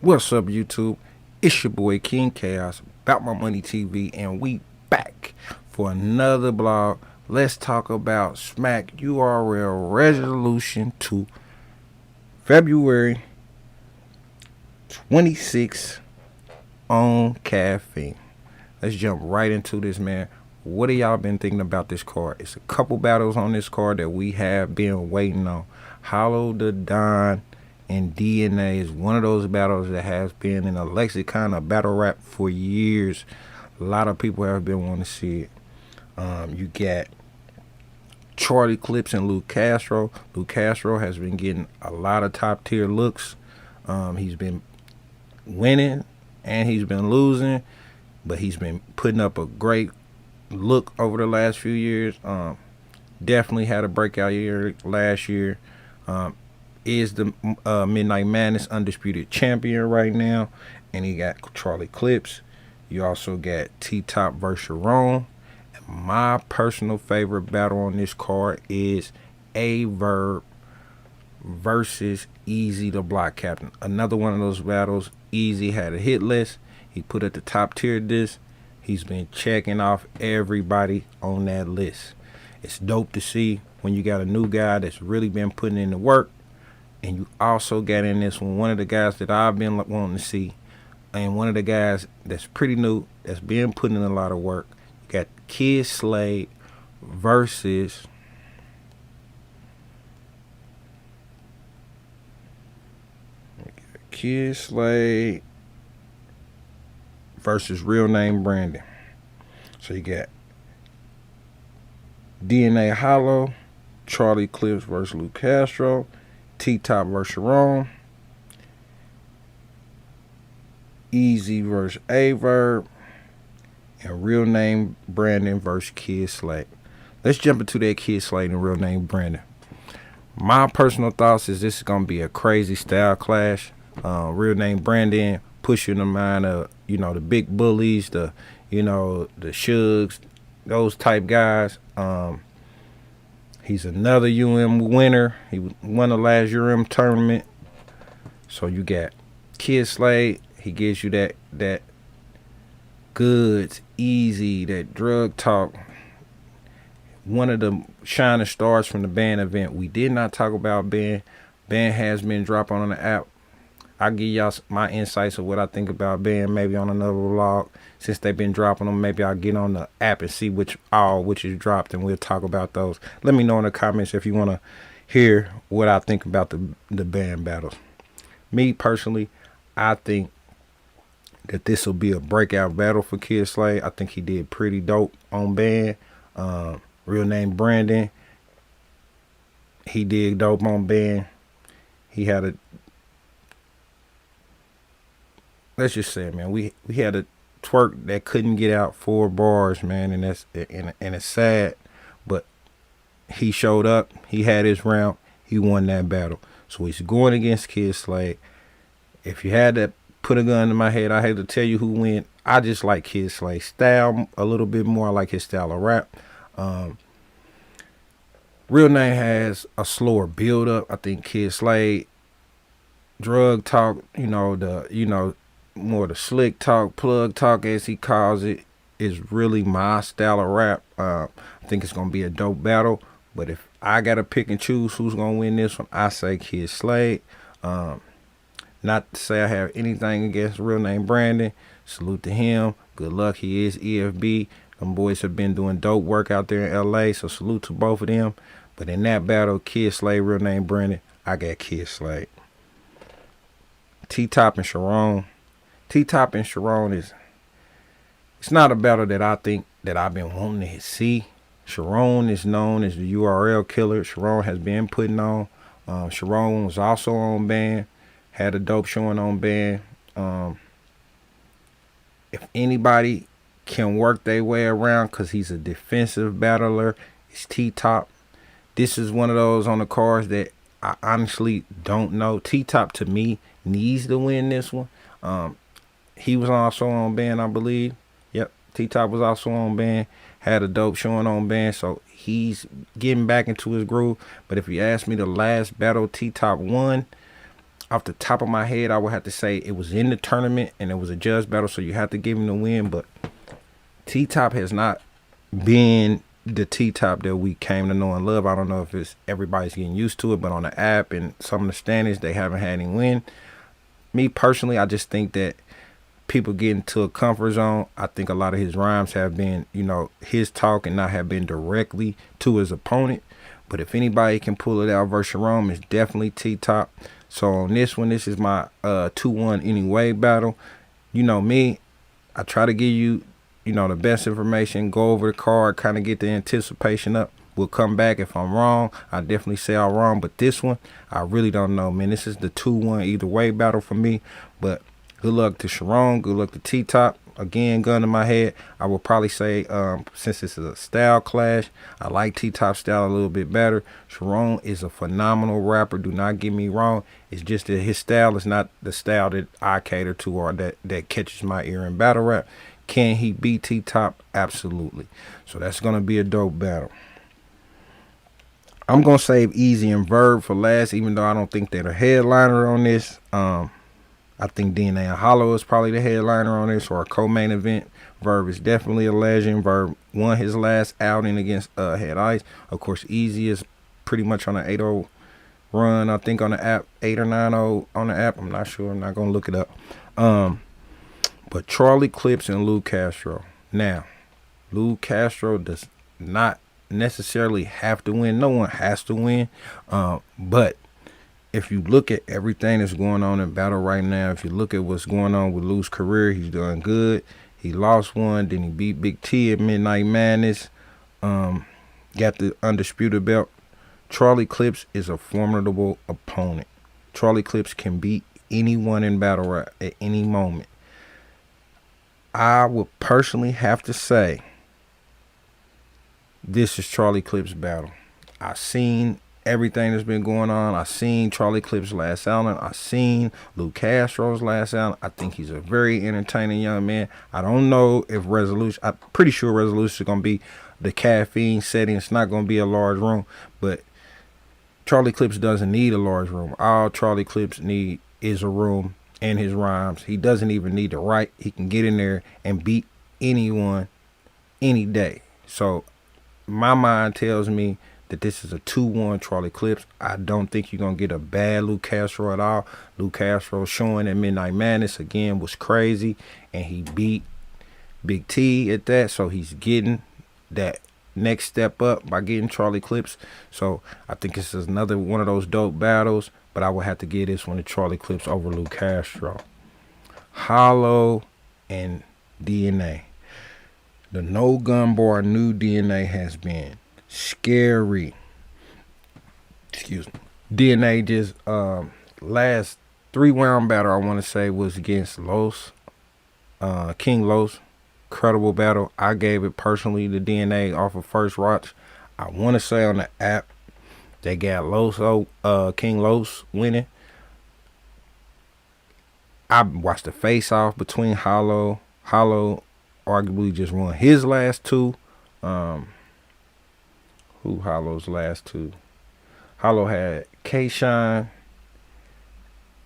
What's up, YouTube? It's your boy King Chaos, About My Money TV, and we back for another blog. Let's talk about Smack URL Resolution to February 26th on caffeine. Let's jump right into this, man. What have y'all been thinking about this card? It's a couple battles on this card that we have been waiting on. Hollow the Don and DNA is one of those battles that has been in a lexicon of battle rap for years. A lot of people have been wanting to see it. You got Charlie Clips and Luke Castro. Luke Castro has been getting a lot of top tier looks. He's been winning and he's been losing, but he's been putting up a great look over the last few years. Definitely had a breakout year last year. Is the Midnight Madness undisputed champion right now, and he got Charlie Clips. You also got T-Top versus Sharon. And my personal favorite battle on this card is A-Verb versus Easy the Block Captain. Another one of those battles. Easy had a hit list. He put at the top tier of this. He's been checking off everybody on that list. It's dope to see when you got a new guy that's really been putting in the work. And you also got in this one of the guys that I've been wanting to see, and one of the guys that's pretty new, that's been putting in a lot of work. You got Kid Slade versus Real Name Brandon. So you got DNA Hollow, Charlie Clips versus Luke Castro, T-Top versus Sharon, Easy versus A-Verb, and Real Name Brandon versus Kid Slade. Let's jump into that Kid Slade and Real Name Brandon. My personal thoughts is this is going to be a crazy style clash. Real Name Brandon pushing the mind of, the big bullies, the Shugs, those type guys. He's another winner. He won the last tournament. So you got Kid Slade. He gives you that goods, easy, that drug talk. One of the shining stars from the band event. We did not talk about band. Band has been dropping on the app. I'll give y'all my insights of what I think about band maybe on another vlog. Since they've been dropping them, maybe I'll get on the app and see which is dropped, and we'll talk about those. Let me know in the comments if you want to hear what I think about the band battles. Me personally, I think that this will be a breakout battle for Kid Slade. I think he did pretty dope on band. Real Name Brandon, he did dope on band. He had a, let's just say, man, we had a twerk that couldn't get out 4 bars, man, and it's sad, but he showed up. He had his round. He won that battle. So he's going against Kid Slade. If you had to put a gun in my head, I hate to tell you who win. I just like Kid Slade's style a little bit more. I like his style of rap. Real Name has a slower build up. I think Kid Slade drug talk, more the slick talk, plug talk as he calls it, is really my style of rap. I think it's gonna be a dope battle. But if I gotta pick and choose who's gonna win this one, I say Kid Slade. Not to say I have anything against Real Name Brandon. Salute to him. Good luck. He is EFB. Them boys have been doing dope work out there in LA. So salute to both of them. But in that battle, Kid Slade, Real Name Brandon, I got Kid Slade. T-Top and Sharon. T-Top and Sharon it's not a battle that I think that I've been wanting to see. Sharon is known as the URL killer. Sharon has been putting on. Sharon was also on band. Had a dope showing on band. If anybody can work their way around, because he's a defensive battler, it's T-Top. This is one of those on the cards that I honestly don't know. T-Top, to me, needs to win this one. He was also on band, I believe. Yep, T-Top was also on band. Had a dope showing on band, so he's getting back into his groove. But if you ask me, the last battle T-Top won, off the top of my head, I would have to say it was in the tournament and it was a judge battle, so you have to give him the win. But T-Top has not been the T-Top that we came to know and love. I don't know if it's everybody's getting used to it, but on the app and some of the standings, they haven't had any win. Me personally, I just think that people get into a comfort zone. I think a lot of his rhymes have been, his talk and not have been directly to his opponent. But if anybody can pull it out versus Rome, it's definitely T-Top. So on this one, this is my 2-1 anyway battle. You know me, I try to give you, the best information, go over the card, kind of get the anticipation up. We'll come back. If I'm wrong, I definitely say I'm wrong. But this one, I really don't know, man. This is the 2-1 either way battle for me. But good luck to Sharon. Good luck to T-Top. Again, gun to my head, I will probably say, since this is a style clash, I like T-Top style a little bit better. Sharon is a phenomenal rapper. Do not get me wrong. It's just that his style is not the style that I cater to or that catches my ear in battle rap. Can he beat T-Top? Absolutely. So that's going to be a dope battle. I'm going to save Easy and Verb for last, even though I don't think they're a headliner on this. I think DNA and Hollow is probably the headliner on this or a co-main event. Verb is definitely a legend. Verb won his last outing against Head Ice. Of course, Easy is pretty much on an 8-0 run, I think, on the app. 8 or 9-0 on the app. I'm not sure. I'm not going to look it up. But Charlie Clips and Lou Castro. Now, Lou Castro does not necessarily have to win. No one has to win. But if you look at everything that's going on in battle right now, if you look at what's going on with Lou's career, he's doing good. He lost one, then he beat Big T at Midnight Madness. Got the undisputed belt. Charlie Clips is a formidable opponent. Charlie Clips can beat anyone in battle rap at any moment. I would personally have to say this is Charlie Clips' battle. I've seen everything that's been going on. I've seen Charlie Clips' last outing. I've seen Lou Castro's last outing. I think he's a very entertaining young man. I don't know if Resolution, I'm pretty sure Resolution is going to be the caffeine setting. It's not going to be a large room, but Charlie Clips doesn't need a large room. All Charlie Clips need is a room and his rhymes. He doesn't even need to write. He can get in there and beat anyone any day. So my mind tells me that this is a 2-1 Charlie Clips. I don't think you're going to get a bad Lou Castro at all. Lou Castro showing at Midnight Madness again was crazy, and he beat Big T at that, so he's getting that next step up by getting Charlie Clips. So I think this is another one of those dope battles, but I would have to give this one to Charlie Clips over Lou Castro. Hollow and DNA. The No Gun Bar new DNA has been scary. Excuse me. DNA just last 3-round battle I want to say was against Los, King Los. Incredible battle. I gave it personally to DNA off of first watch. I want to say on the app they got King Los winning. I watched the face off between Hollow. Hollow arguably just won his last two. Who Hollow's last two? Hollow had K-Shine,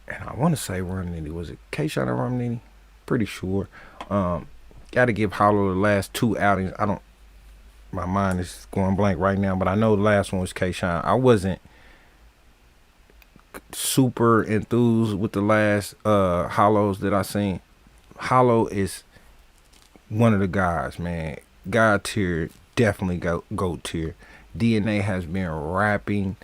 and I want to say Romney. Was it K-Shine or Romney? Pretty sure. Got to give Hollow the last two outings. My mind is going blank right now, but I know the last one was K-Shine. I wasn't super enthused with the last Hollows that I seen. Hollow is one of the guys, man. God tier, definitely GOAT tier. DNA has been rapping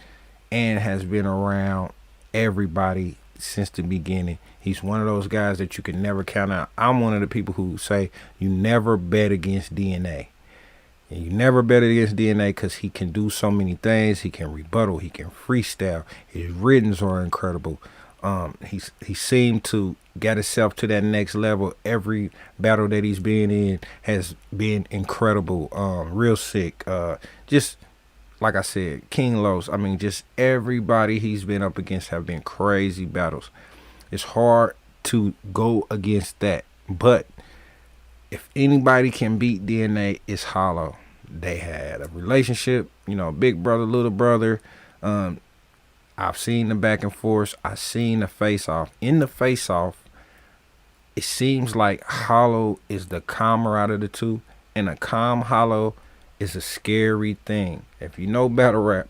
and has been around everybody since the beginning. He's one of those guys that you can never count out. I'm one of the people who say you never bet against DNA. And you never bet against DNA because he can do so many things. He can rebuttal. He can freestyle. His writtens are incredible. He seemed to get himself to that next level. Every battle that he's been in has been incredible. Real sick. Just like I said, King Los. I mean, just everybody he's been up against have been crazy battles. It's hard to go against that. But if anybody can beat DNA, it's Hollow. They had a relationship, big brother, little brother. I've seen the back and forth. I've seen the face off. In the face off, it seems like Hollow is the calmer out of the two, and a calm Hollow is a scary thing. If you know battle rap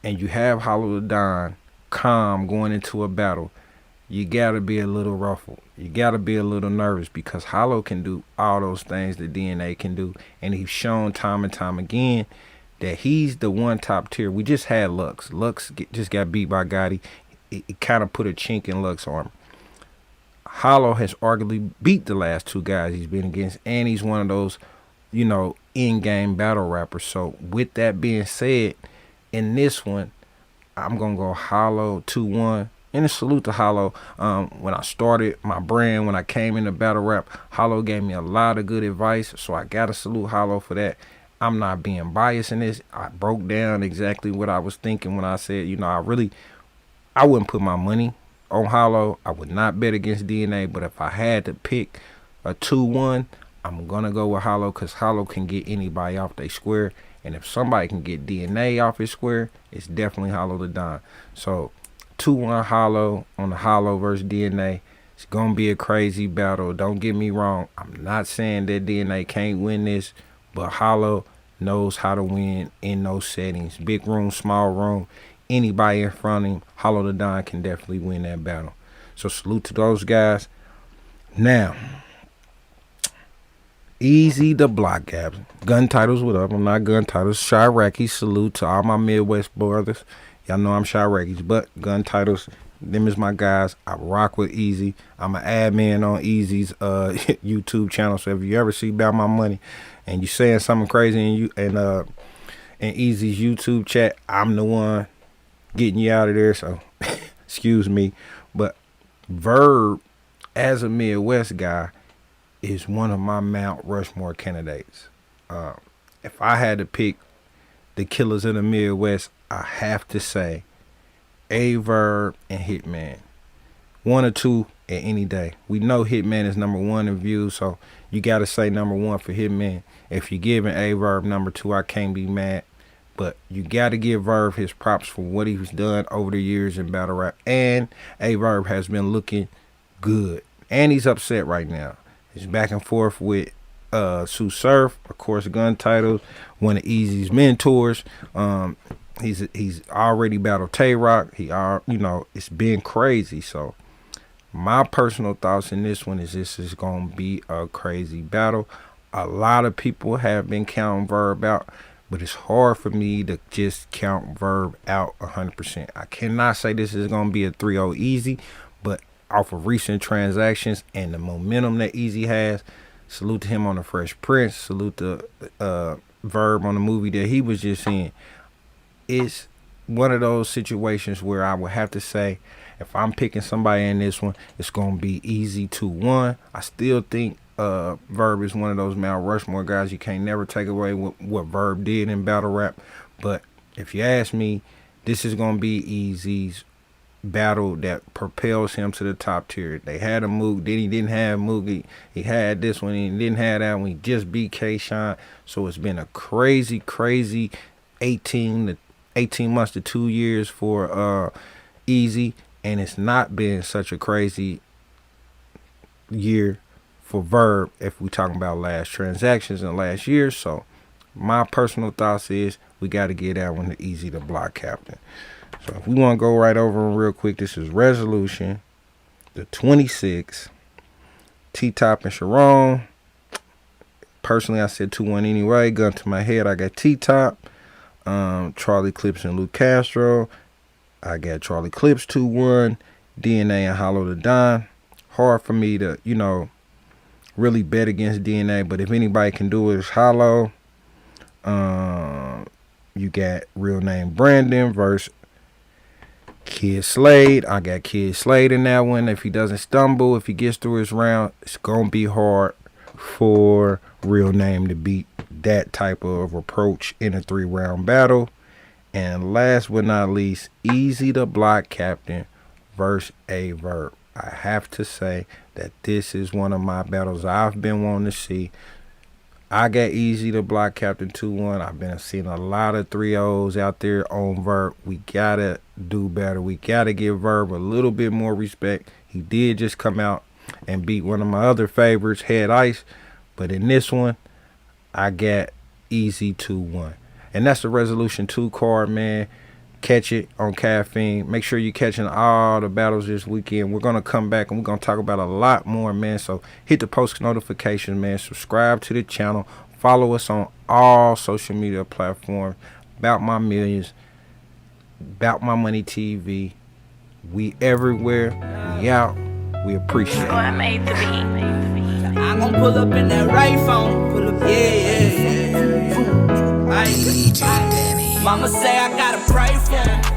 and you have Hollow the Don calm going into a battle, you gotta be a little ruffled. You gotta be a little nervous because Hollow can do all those things that DNA can do, and he's shown time and time again that he's the one top tier. We just had Lux. Just got beat by Gotti. It kind of put a chink in Lux armor. Hollow has arguably beat the last two guys he's been against, and he's one of those, in-game battle rappers. So with that being said, in this one, I'm gonna go Hollow 2-1. And a salute to Hollow. When I started my brand, when I came into battle rap, Hollow gave me a lot of good advice. So I gotta salute Hollow for that. I'm not being biased in this. I broke down exactly what I was thinking when I said, I wouldn't put my money on Hollow. I would not bet against DNA. But if I had to pick a 2-1, I'm gonna go with Hollow because Hollow can get anybody off their square. And if somebody can get DNA off his square, it's definitely Hollow the Don. So 2-1 Hollow on the Hollow versus DNA. It's going to be a crazy battle. Don't get me wrong. I'm not saying that DNA can't win this, but Hollow knows how to win in those settings. Big room, small room, anybody in front of him, Hollow the Don can definitely win that battle. So salute to those guys. Now, Easy the Block Gaps. Gun Titles, what up? I'm not Gun Titles. Chiraki, salute to all my Midwest brothers. Y'all know I'm Chiraki's, but Gun Titles, them is my guys. I rock with Easy. I'm an admin on Easy's YouTube channel. So if you ever see About My Money and you saying something crazy in Easy's YouTube chat, I'm the one getting you out of there. So excuse me. But Verb, as a Midwest guy, is one of my Mount Rushmore candidates. If I had to pick the killers of the Midwest, I have to say Verb and Hitman. 1 or 2 at any day. We know Hitman is number 1 in views, so you got to say number 1 for Hitman. If you're giving Verb number 2, I can't be mad. But you got to give Verb his props for what he's done over the years in battle rap. And Verb has been looking good. And he's upset right now. He's back and forth with Sue Surf, of course, Gun Titles, one of Easy's mentors. He's already battled Tay-Rock. It's been crazy. So my personal thoughts in this one is this is going to be a crazy battle. A lot of people have been counting Verb out, but it's hard for me to just count Verb out 100%. I cannot say this is going to be a 3-0 Easy, but off of recent transactions and the momentum that Easy has, salute to him on the Fresh Prince. Salute to Verb on the movie that he was just in. It's one of those situations where I would have to say, if I'm picking somebody in this one, it's going to be Easy 2-1. I still think Verb is one of those Mount Rushmore guys. You can't never take away what Verb did in battle rap. But if you ask me, this is going to be Easy's battle that propels him to the top tier. They had a Mook, then he didn't have Mook. He had this one, he didn't have that one. He just beat K-Shine. So it's been a crazy 18 months to 2 years for Easy, and it's not been such a crazy year for Verb if we talking about last transactions in last year. So my personal thoughts is we got to get that one to Easy the Block Captain. So if we want to go right over them real quick, this is Resolution, the 26, T-Top and Sharon. Personally, I said 2-1 anyway. Gun to my head, I got T-Top. Charlie Clips and Luke Castro. I got Charlie Clips 2-1. DNA and Hollow the Don. Hard for me to, really bet against DNA, but if anybody can do it, it's Hollow. You got Real Name Brandon versus Kid Slade. I got Kid Slade in that one. If he doesn't stumble, if he gets through his round, it's going to be hard for Real Name to beat that type of approach in a 3-round battle. And last but not least, Easy the Block Captain versus Verb. I have to say that this is one of my battles I've been wanting to see. I got Easy to block Captain 2-1. I've been seeing a lot of 3-0s out there on Verb. We gotta do better. We gotta give Verb a little bit more respect. He did just come out and beat one of my other favorites, Head Ice. But in this one, I got Easy 2-1. And that's the Resolution 2 card, man. Catch it on Caffeine. Make sure you're catching all the battles this weekend. We're going to come back and we're going to talk about a lot more, man. So hit the post notifications, man. Subscribe to the channel. Follow us on all social media platforms. Bout My Millions. Bout My Money TV. We everywhere. We out. We appreciate it. I made the beat. I'm gonna pull up in that right phone. Pull up, yeah. Mama say I gotta pray for him.